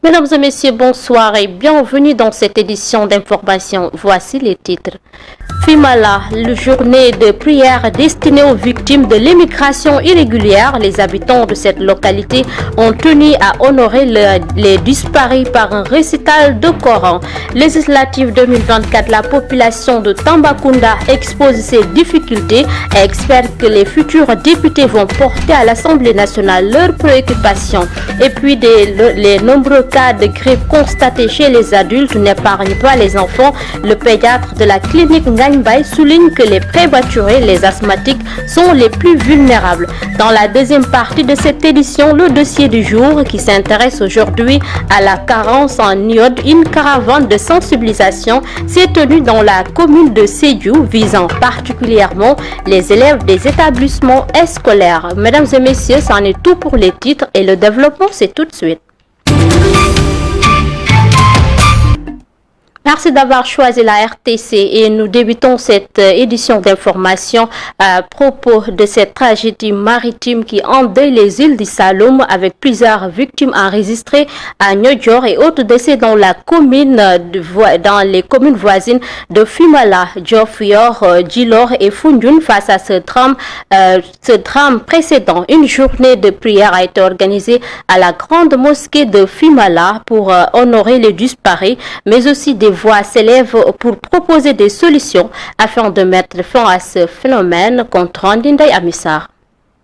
Mesdames et messieurs, bonsoir et bienvenue dans cette édition d'information. Voici les titres. Fimala, la journée de prière destinée aux victimes de l'immigration irrégulière. Les habitants de cette localité ont tenu à honorer les disparus par un récital de Coran. Législative 2024, la population de Tambacounda expose ses difficultés et espère que les futurs députés vont porter à l'Assemblée nationale leurs préoccupations. Et puis les nombreux cas de grippe constatés chez les adultes n'épargnent pas les enfants. Le pédiatre de la clinique Ngagnbaye souligne que les prématurés, les asthmatiques sont les plus vulnérables. Dans la deuxième partie de cette édition, le dossier du jour qui s'intéresse aujourd'hui à la carence en iode, une caravane de sensibilisation s'est tenue dans la commune de Sédhiou, visant particulièrement les élèves des établissements scolaires. Mesdames et messieurs, c'en est tout pour les titres et le développement, c'est tout de suite. Merci d'avoir choisi la RTC et nous débutons cette édition d'information à propos de cette tragédie maritime qui endeuille les îles du Saloum avec plusieurs victimes enregistrées à Niodior et autres décès dans les communes voisines de Fimala, Diofior, Djilor et Foundiougne. Face à ce drame précédent, une journée de prière a été organisée à la grande mosquée de Fimala pour honorer les disparus, mais aussi des voix s'élèvent pour proposer des solutions afin de mettre fin à ce phénomène, contre Ndinday Amissar.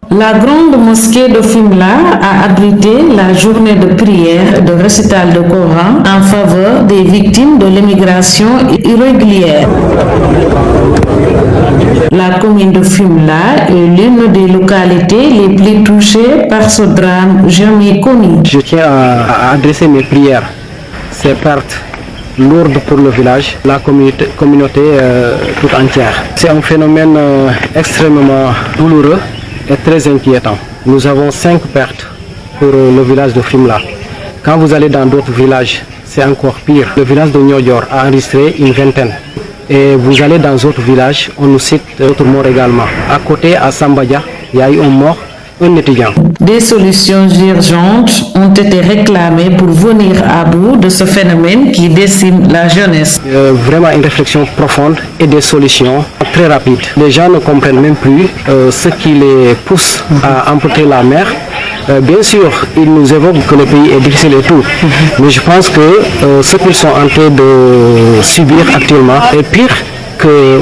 La grande mosquée de Fimela a abrité la journée de prière de récital de Coran en faveur des victimes de l'immigration irrégulière. La commune de Fimela est l'une des localités les plus touchées par ce drame jamais connu. Je tiens à adresser mes prières. Ces pertes lourdes pour le village, la communauté toute entière. C'est un phénomène extrêmement douloureux et très inquiétant. Nous avons 5 pertes pour le village de Fimela. Quand vous allez dans d'autres villages, c'est encore pire. Le village de Niodior a enregistré une vingtaine. Et vous allez dans d'autres villages, on nous cite d'autres morts également. À côté, à Sambadia, il y a eu un mort, un étudiant. Des solutions urgentes ont été réclamées pour venir à bout de ce phénomène qui décime la jeunesse. Vraiment une réflexion profonde et des solutions très rapides. Les gens ne comprennent même plus ce qui les pousse à emporter la mer. Bien sûr, ils nous évoquent que le pays est difficile et tout, mais je pense que ce qu'ils sont en train de subir actuellement est pire que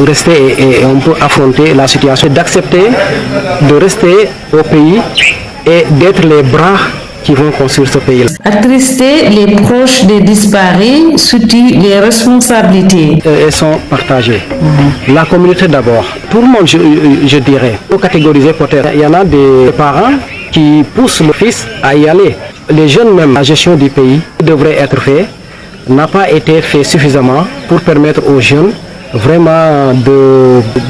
rester et on peut affronter la situation, d'accepter de rester au pays et d'être les bras qui vont construire ce pays. Attrister les proches des disparus, situe les responsabilités. Elles sont partagées. La communauté d'abord. Tout le monde, je dirais. Pour catégoriser peut-être, il y en a des parents qui poussent le fils à y aller. Les jeunes même, la gestion du pays devrait être faite, n'a pas été fait suffisamment pour permettre aux jeunes vraiment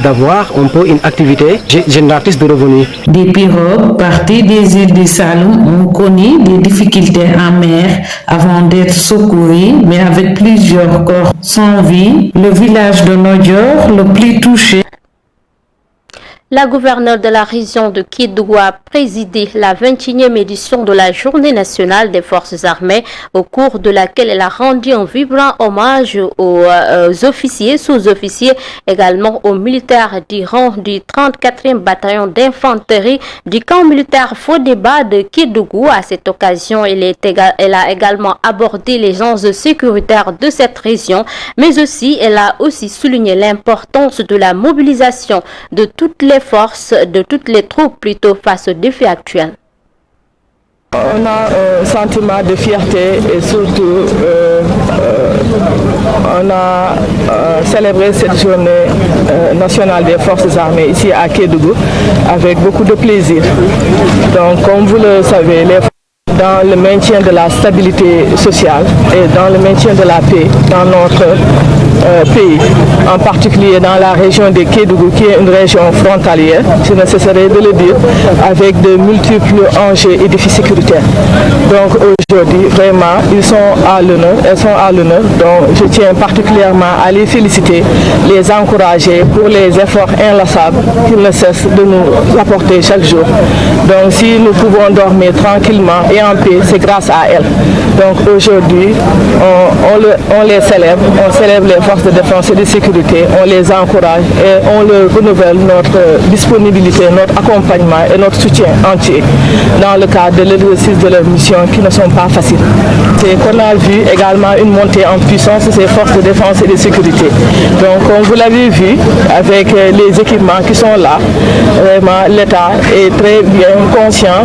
d'avoir un peu une activité génératrice de revenus. Des pirogues parties des îles du Saloum ont connu des difficultés en mer avant d'être secourus, mais avec plusieurs corps sans vie. Le village de Niodior, le plus touché. La gouverneure de la région de Kédougou a présidé la 21e édition de la Journée nationale des forces armées, au cours de laquelle elle a rendu un vibrant hommage aux officiers, sous-officiers, également aux militaires du rang du 34e bataillon d'infanterie du camp militaire Fodéba de Kédougou. À cette occasion, elle a également abordé les enjeux sécuritaires de cette région, mais aussi elle a aussi souligné l'importance de la mobilisation de toutes les forces, de toutes les troupes plutôt face aux défis actuels. On a un sentiment de fierté et surtout on a célébré cette journée nationale des forces armées ici à Kédougou avec beaucoup de plaisir. Donc comme vous le savez, dans le maintien de la stabilité sociale et dans le maintien de la paix dans notre pays, en particulier dans la région de Kédougou, qui est une région frontalière, je ne cesserai de le dire, avec de multiples enjeux et défis sécuritaires. Donc aujourd'hui, vraiment, elles sont à l'honneur. Donc je tiens particulièrement à les féliciter, les encourager pour les efforts inlassables qu'ils ne cessent de nous apporter chaque jour. Donc si nous pouvons dormir tranquillement et en paix, c'est grâce à elles. Donc aujourd'hui, on les célèbre, on célèbre les forces de défense et de sécurité, on les encourage et on leur renouvelle notre disponibilité, notre accompagnement et notre soutien entier dans le cadre de l'exercice de leurs missions qui ne sont pas faciles. C'est qu'on a vu également une montée en puissance de ces forces de défense et de sécurité. Donc comme vous l'avez vu avec les équipements qui sont là, vraiment l'État est très bien conscient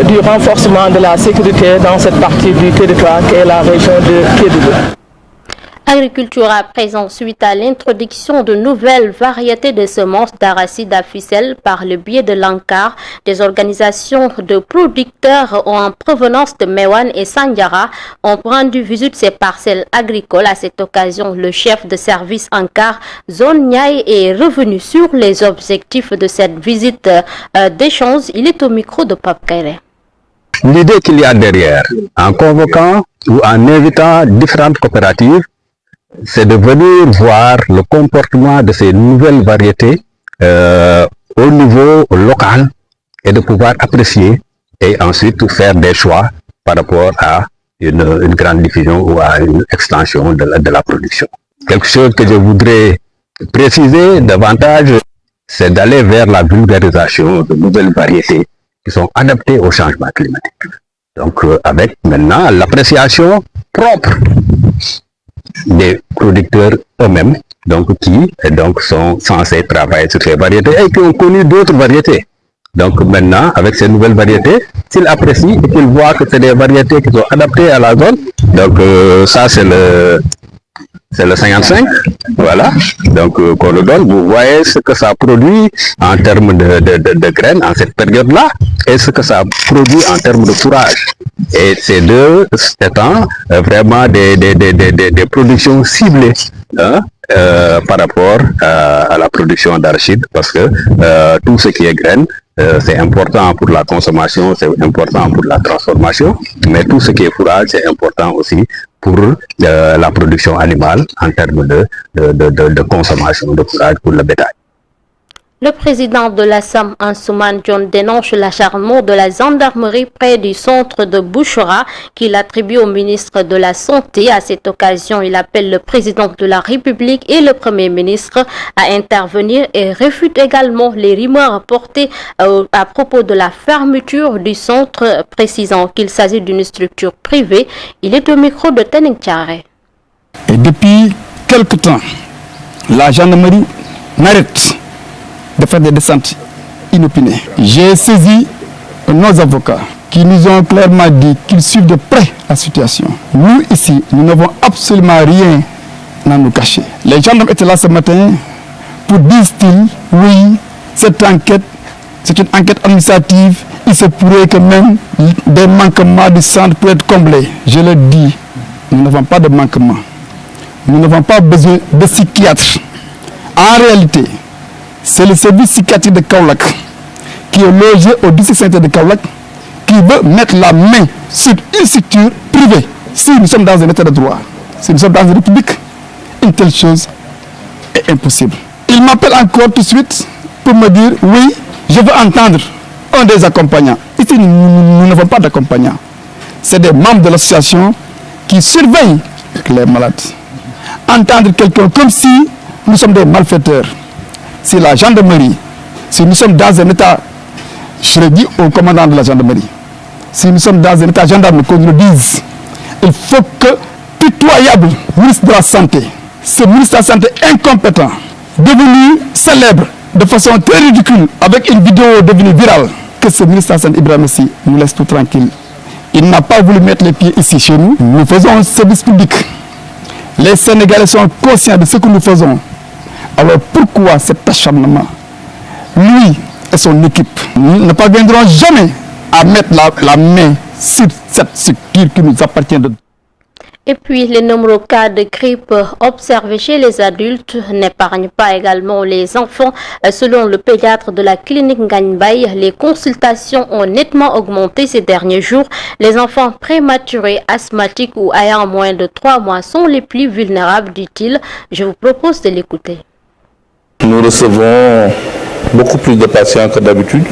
du renforcement de la sécurité dans cette partie du territoire qui est la région de Kédougou. Agriculture à présent suite à l'introduction de nouvelles variétés de semences d'arachide à ficelle par le biais de l'ANCAR. Des organisations de producteurs en provenance de Mewan et Sandiara ont rendu visite ces parcelles agricoles. À cette occasion, le chef de service ANCAR, Zone Niaï, est revenu sur les objectifs de cette visite d'échange. Il est au micro de Pape Kairé. L'idée qu'il y a derrière, en convoquant ou en invitant différentes coopératives, c'est de venir voir le comportement de ces nouvelles variétés au niveau local et de pouvoir apprécier et ensuite faire des choix par rapport à une grande diffusion ou à une extension de la production. Quelque chose que je voudrais préciser davantage, c'est d'aller vers la vulgarisation de nouvelles variétés qui sont adaptées au changement climatique. Donc avec maintenant l'appréciation propre des producteurs eux-mêmes, qui sont censés travailler sur ces variétés et qui ont connu d'autres variétés. Donc maintenant, avec ces nouvelles variétés, s'ils apprécient et qu'ils voient que c'est des variétés qui sont adaptées à la zone, donc ça c'est le 55, voilà, donc qu'on le donne. Vous voyez ce que ça produit en termes de graines en cette période-là et ce que ça produit en termes de fourrage. Et ces deux étant vraiment des productions ciblées par rapport à la production d'arachide, parce que tout ce qui est graines, c'est important pour la consommation, c'est important pour la transformation, mais tout ce qui est fourrage, c'est important aussi pour la production animale en termes de consommation de fourrage pour le bétail. Le président de l'Assam, Ansouman John, dénonce l'acharnement de la gendarmerie près du centre de Bouchra qu'il attribue au ministre de la Santé. À cette occasion, il appelle le président de la République et le Premier ministre à intervenir et réfute également les rumeurs rapportées à propos de la fermeture du centre, précisant qu'il s'agit d'une structure privée. Il est au micro de Tening Tchare. Et depuis quelque temps, la gendarmerie n'arrête de faire des descentes inopinées. J'ai saisi nos avocats qui nous ont clairement dit qu'ils suivent de près la situation. Nous ici, nous n'avons absolument rien à nous cacher. Les gendarmes étaient là ce matin pour dire-ils, oui, cette enquête, c'est une enquête administrative, il se pourrait que même des manquements du centre puissent être comblés. Je le dis, nous n'avons pas de manquement. Nous n'avons pas besoin de psychiatres. En réalité, c'est le service psychiatrique de Kaolack qui est logé au district sanitaire de Kaolack qui veut mettre la main sur une structure privée. Si nous sommes dans un état de droit, si nous sommes dans une république, une telle chose est impossible. Il m'appelle encore tout de suite pour me dire, oui, je veux entendre un des accompagnants. Ici, nous n'avons pas d'accompagnants. C'est des membres de l'association qui surveillent les malades. Entendre quelqu'un comme si nous sommes des malfaiteurs. Si la gendarmerie, si nous sommes dans un état, je le dis au commandant de la gendarmerie, si nous sommes dans un état gendarme, qu'on nous le dise, il faut que, pitoyable ministre de la Santé, ce ministre de la Santé incompétent, devenu célèbre de façon très ridicule, avec une vidéo devenue virale, que ce ministre de la Santé, Ibrahim Sy, nous laisse tout tranquille. Il n'a pas voulu mettre les pieds ici chez nous. Nous faisons un service public. Les Sénégalais sont conscients de ce que nous faisons. Alors pourquoi cet acharnement? Lui et son équipe ne parviendront jamais à mettre la main sur cette structure qui nous appartient de... Et puis, les nombreux cas de grippe observés chez les adultes n'épargnent pas également les enfants. Selon le pédiatre de la clinique Ngagne-Baye, les consultations ont nettement augmenté ces derniers jours. Les enfants prématurés, asthmatiques ou ayant moins de 3 mois sont les plus vulnérables, dit-il. Je vous propose de l'écouter. Nous recevons beaucoup plus de patients que d'habitude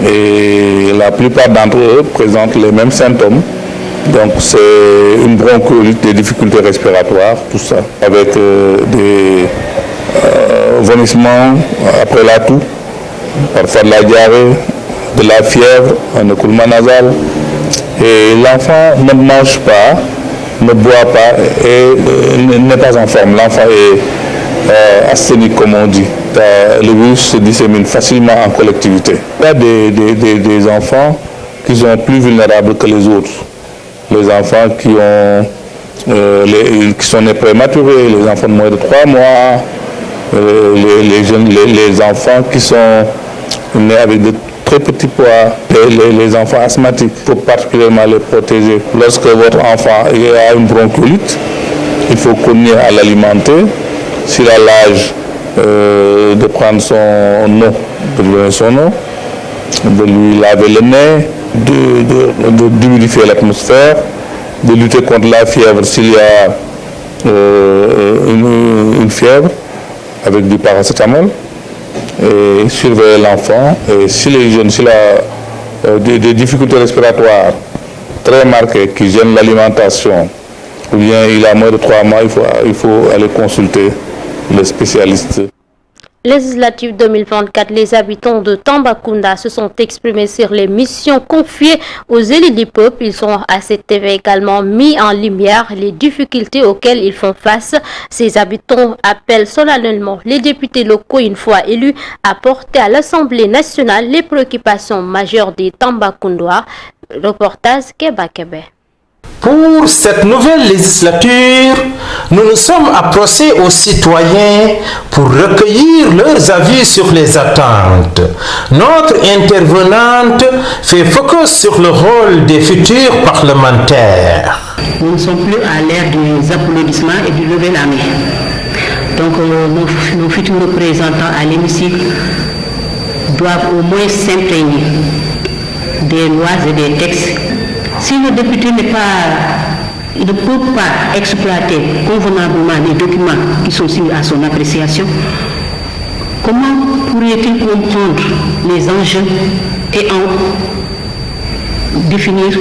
et la plupart d'entre eux présentent les mêmes symptômes. Donc c'est une bronchiolite, des difficultés respiratoires, tout ça, avec des vomissements après la toux, parfois de la diarrhée, de la fièvre, un écoulement nasal. Et l'enfant ne mange pas, ne boit pas et n'est pas en forme. L'enfant est asthénique comme on dit. Le virus se dissémine facilement en collectivité. Il y a des enfants qui sont plus vulnérables que les autres. Les enfants qui sont nés prématurés, les enfants de moins de 3 mois, les enfants qui sont nés avec de très petits poids, les enfants asthmatiques. Il faut particulièrement les protéger. Lorsque votre enfant a une bronchiolite, il faut continuer à l'alimenter. S'il a l'âge de prendre son eau, de lui donner son eau, de lui laver le nez, d'humidifier l'atmosphère, de lutter contre la fièvre s'il y a une fièvre avec du paracétamol, et surveiller l'enfant. Et si les jeunes, s'il a des difficultés respiratoires très marquées qui gênent l'alimentation, ou bien il a moins de 3 mois, il faut aller consulter les spécialistes. Législative 2024, les habitants de Tambacounda se sont exprimés sur les missions confiées aux élus du peuple. Ils ont à cet effet également mis en lumière les difficultés auxquelles ils font face. Ces habitants appellent solennellement les députés locaux, une fois élus, à porter à l'Assemblée nationale les préoccupations majeures des Tambacoundois. Reportage Keba Kebe. Pour cette nouvelle législature, nous nous sommes approchés aux citoyens pour recueillir leurs avis sur les attentes. Notre intervenante fait focus sur le rôle des futurs parlementaires. Nous ne sommes plus à l'ère des applaudissements et du lever la main. Donc nos futurs représentants à l'hémicycle doivent au moins s'imprégner des lois et des textes. Si le député ne peut pas exploiter convenablement les documents qui sont soumis à son appréciation, comment pourrait-il comprendre les enjeux et en définir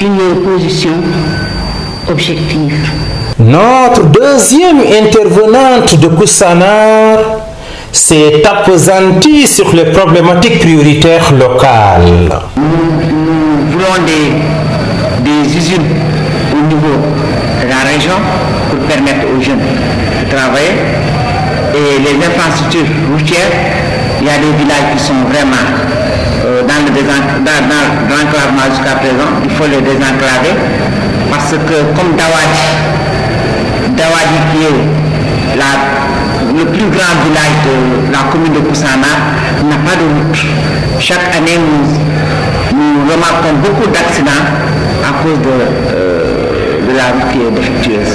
une position objective? Notre deuxième intervenante de Koussanar s'est appesantie sur les problématiques prioritaires locales. Nous voulons des usines au niveau de la région pour permettre aux jeunes de travailler. Et les infrastructures routières, il y a des villages qui sont vraiment dans l'enclavement jusqu'à présent. Il faut les désenclaver parce que comme Dawadi qui est le plus grand village de la commune de Koussanar, n'a pas de route. Chaque année, nous remarquons beaucoup d'accidents à cause de la route qui est défectueuse.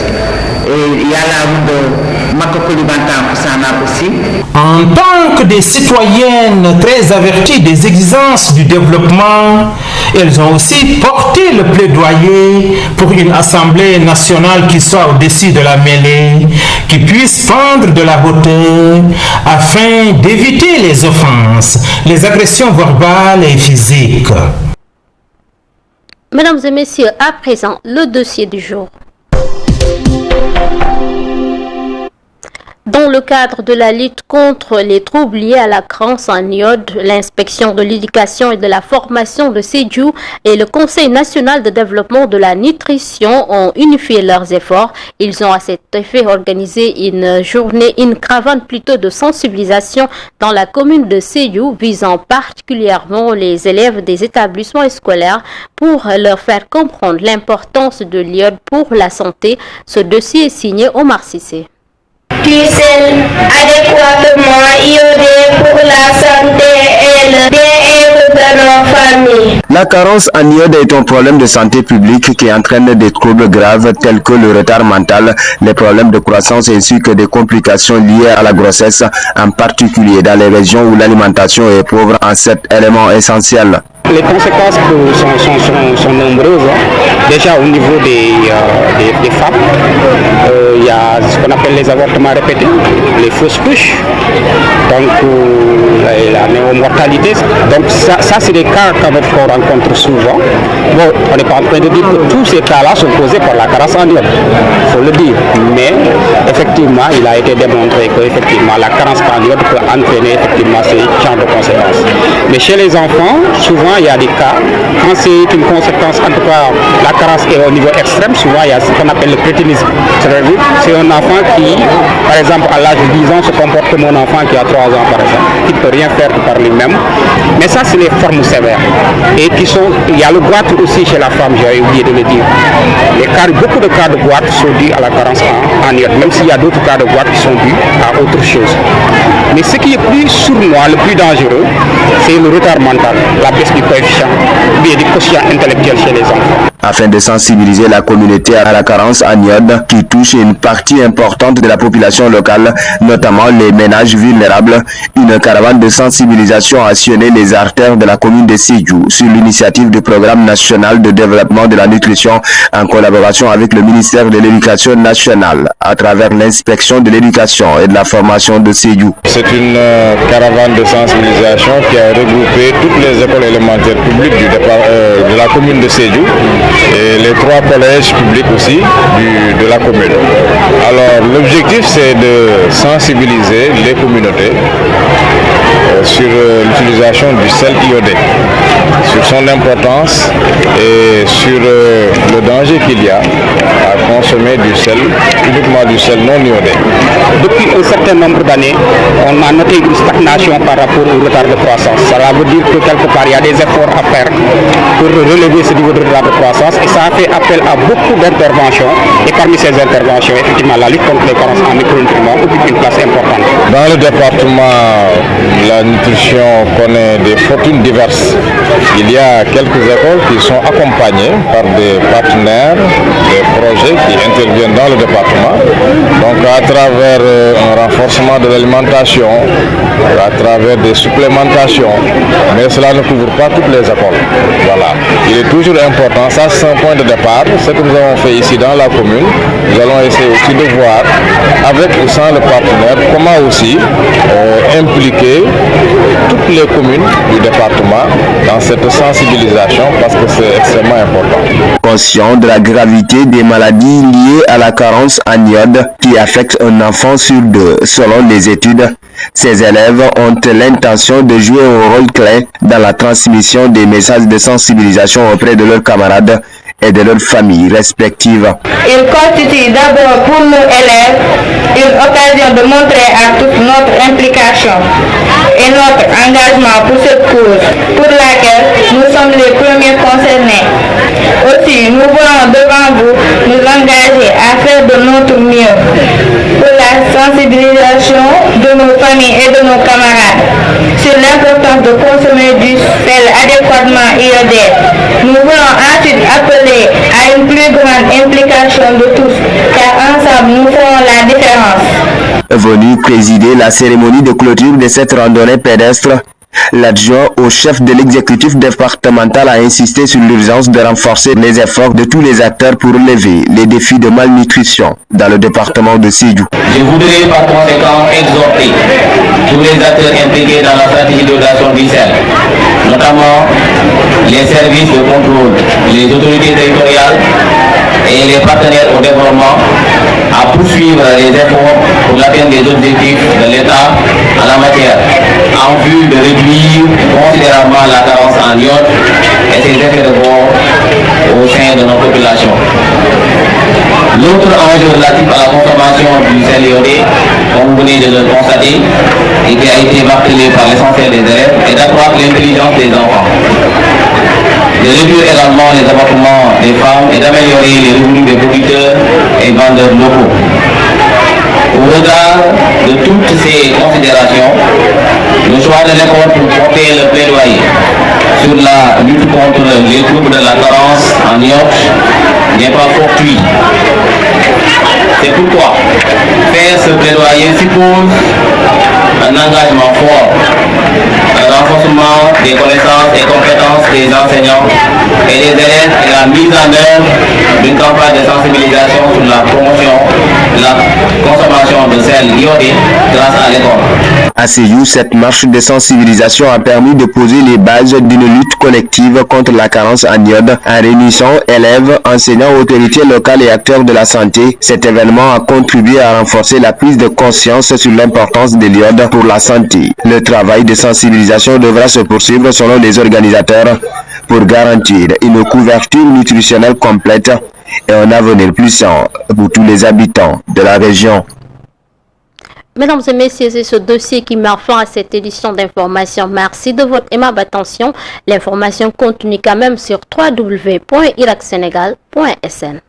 Et il y a la route de Makokoli-Bantan Koussanar aussi. En tant que des citoyennes très averties des exigences du développement, elles ont aussi porté le plaidoyer pour une Assemblée nationale qui soit au-dessus de la mêlée, qui puisse prendre de la hauteur afin d'éviter les offenses, les agressions verbales et physiques. Mesdames et messieurs, à présent, le dossier du jour. Dans le cadre de la lutte contre les troubles liés à la carence en iode, l'inspection de l'éducation et de la formation de Sédhiou et le Conseil national de développement de la nutrition ont unifié leurs efforts. Ils ont à cet effet organisé une caravane plutôt de sensibilisation dans la commune de Sédhiou visant particulièrement les élèves des établissements scolaires pour leur faire comprendre l'importance de l'iode pour la santé. Ce dossier est signé Omar Cissé. Cuisine adéquatement iodée pour la santé et le bien-être de nos familles. famille. La carence en iode est un problème de santé publique qui entraîne des troubles graves tels que le retard mental, les problèmes de croissance ainsi que des complications liées à la grossesse, en particulier dans les régions où l'alimentation est pauvre en cet élément essentiel. Les conséquences sont nombreuses. Déjà au niveau des femmes, il y a ce qu'on appelle les avortements répétés, les fausses couches, donc la néomortalité. Donc ça c'est des cas qu'on rencontre souvent. Bon, on n'est pas en train de dire que tous ces cas-là sont causés par la carence en iode, il faut le dire. Mais effectivement, il a été démontré que effectivement, la carence en iode peut entraîner effectivement ce genre de conséquences. Mais chez les enfants, souvent il y a des cas, quand c'est une conséquence, en tout cas la carence est au niveau extrême, souvent il y a ce qu'on appelle le crétinisme. C'est un enfant qui, par exemple à l'âge de 10 ans, se comporte comme un enfant qui a 3 ans par exemple, qui ne peut rien faire par lui-même. Mais ça c'est les formes sévères. Et il y a le goitre aussi chez la femme, j'ai oublié de le dire. Beaucoup de cas de goitre sont dus à la carence en iode, même s'il y a d'autres cas de goitre qui sont dus à autre chose. Mais ce qui est plus sournois, le plus dangereux, c'est le retard mental, la baisse du coefficient, ou du quotient intellectuel chez les enfants. Afin de sensibiliser la communauté à la carence en iode qui touche une partie importante de la population locale, notamment les ménages vulnérables, une caravane de sensibilisation a sillonné les artères de la commune de Sédhiou sur l'initiative du Programme national de développement de la nutrition en collaboration avec le ministère de l'Éducation nationale à travers l'inspection de l'éducation et de la formation de Sédhiou. C'est une caravane de sensibilisation qui a regroupé toutes les écoles élémentaires publiques de la commune de Sédhiou et les 3 collèges publics aussi de la commune. Alors l'objectif c'est de sensibiliser les communautés sur l'utilisation du sel iodé, sur son importance et sur le danger qu'il y a à consommer du sel, uniquement du sel non iodé. Depuis un certain nombre d'années, on a noté une stagnation par rapport au retard de croissance. Cela veut dire que quelque part il y a des efforts à faire pour relever ce niveau de retard de croissance et ça a fait appel à beaucoup d'interventions et parmi ces interventions, effectivement, la lutte contre les carences en micronutriments occupe une place importante. Dans le département, la nutrition connaît des fortunes diverses. Il y a quelques écoles qui sont accompagnées par des partenaires, des projets qui interviennent dans le département. Donc à travers un renforcement de l'alimentation, à travers des supplémentations, mais cela ne couvre pas toutes les écoles. Voilà. Il est toujours important, ça c'est un point de départ, ce que nous avons fait ici dans la commune. Nous allons essayer aussi de voir, avec ou sans le partenaire, comment aussi impliquer toutes les communes du département dans cette sensibilisation parce que c'est extrêmement important. Conscient de la gravité des maladies liées à la carence en iode qui affecte un enfant sur 2 selon les études, ces élèves ont l'intention de jouer un rôle clé dans la transmission des messages de sensibilisation auprès de leurs camarades et de leurs familles respectives. Il constitue d'abord pour nos élèves une occasion de montrer à toute notre implication et notre engagement pour cette cause pour laquelle nous sommes les premiers concernés. Aussi, nous voulons devant vous nous engager à faire de notre mieux pour la sensibilisation de nos familles et de nos camarades sur l'importance de consommer du sel adéquatement iodé. Nous voulons ensuite appeler à une plus grande implication de tous, car ensemble nous ferons la différence. Venu présider la cérémonie de clôture de cette randonnée pédestre, l'adjoint au chef de l'exécutif départemental a insisté sur l'urgence de renforcer les efforts de tous les acteurs pour relever les défis de malnutrition dans le département de Sédhiou. Je voudrais par conséquent exhorter tous les acteurs impliqués dans la stratégie d'adaptation du sel, notamment les services de contrôle, les autorités territoriales et les partenaires au développement à poursuivre les efforts pour l'atteinte des objectifs de l'État en la matière, en vue de réduire considérablement la carence en iode et ses effets de bord au sein de nos populations. L'autre enjeu relatif à la consommation du sel iodé, comme vous venez de le constater, et qui a été martelé par l'essentiel des élèves, est d'accroître l'intelligence des enfants, de réduire également les avortements des femmes et d'améliorer les revenus des producteurs et vendeurs locaux. Au regard de toutes ces considérations, Le choix de l'école pour porter le plaidoyer sur la lutte contre les troubles de la carence en iode n'est pas fortuit. C'est pourquoi faire ce plaidoyer suppose un engagement fort, un renforcement des connaissances et compétences des enseignants et des élèves et la mise en œuvre d'une campagne de sensibilisation sur la promotion de la consommation de sel iodé grâce à l'école. À Sédhiou, cette marche de sensibilisation a permis de poser les bases d'une lutte collective contre la carence en iode en réunissant élèves, enseignants, autorités locales et acteurs de la santé. Cet événement a contribué à renforcer la prise de conscience sur l'importance de l'iode pour la santé. Le travail de sensibilisation devra se poursuivre selon les organisateurs pour garantir une couverture nutritionnelle complète et un avenir plus sain pour tous les habitants de la région. Mesdames et messieurs, c'est ce dossier qui met fin à cette édition d'information. Merci de votre aimable attention. L'information continue quand même sur www.iracsenegal.sn.